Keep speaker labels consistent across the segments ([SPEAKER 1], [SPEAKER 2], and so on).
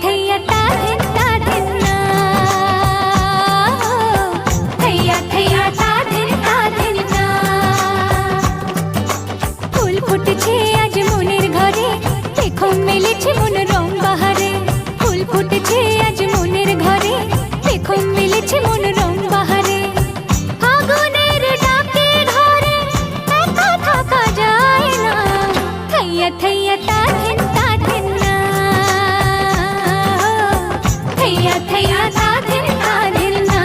[SPEAKER 1] थैया ता धिन ना, थैया थैया ता धिन ना। ফুল ফুটেছে আজ মনের ঘরে, দেখো মেলেছে মন রং বাহারে। ফুল ফুটেছে আজ মনের ঘরে, দেখো মেলেছে মন রং বাহারে। আগুনের ডাকে ঘরে একা থাকা যায় না, থैया थैया ता धिन ना, थैया थैया ता धिन ना।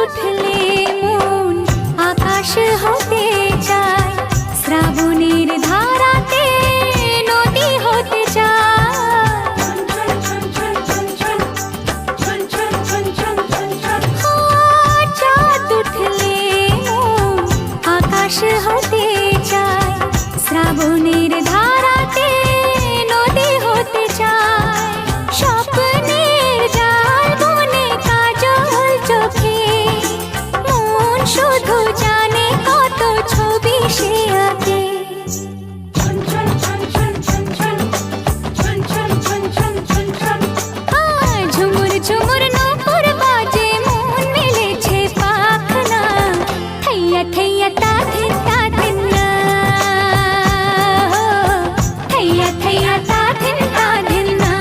[SPEAKER 1] উঠলে মন আকাশ হতে চায়, শ্রাবণের ধারাতে নদী হতে চায়। চাঁদ উঠলে মন আকাশ হতে চায়, শ্রাবণের ধারাতে নদী হতে চায়। স্বপ্নের জাল বনে কাজল চোখে শুধু জানে কত ছবি সে আঁকে। ঝুমুর ঝুমুর নূপুর বাজে মন মেলেছে পাখনা, থैया थैया ता धिन না, थैया थैया ता धिन না।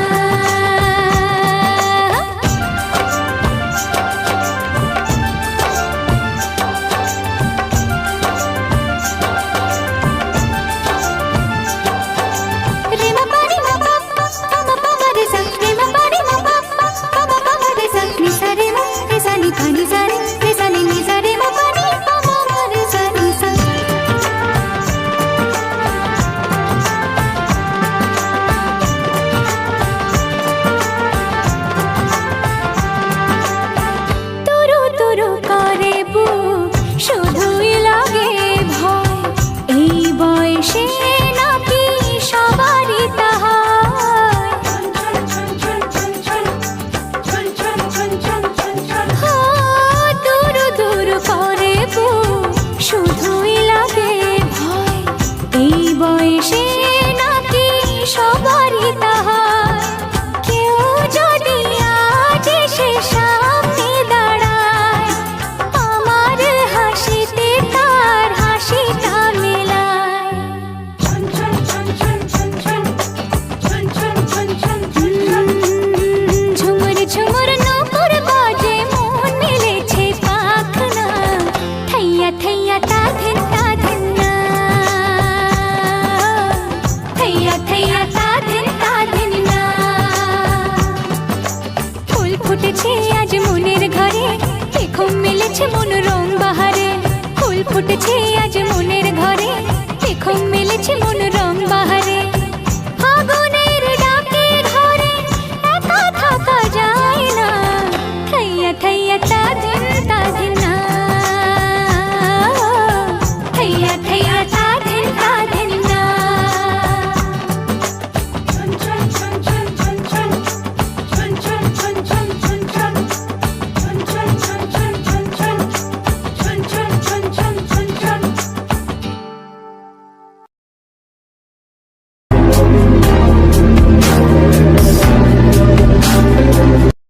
[SPEAKER 1] শুধুই লাগে ভয়, এই বয়সে নাকি সবারই তা হয়। দূর দূর করে শুধুই লাগে ভয়, এই বয়সে নাকি সবারই তা হয়। কেউ যদি আজ এসে সামনে দাঁড়ায়, আমার হাসিতে তার হাসিটা মেলায়। ঝুমুর ঝুমুর নূপুর বাজে মন মেলেছে পাখনা, থैया थैया ता धिन না, थैया थैया ता धिन না। ফুল ফুটেছে আজ মনের ঘরে, দেখো মেলেছে মন রং বাহারে। ফুল ফুটেছে আজ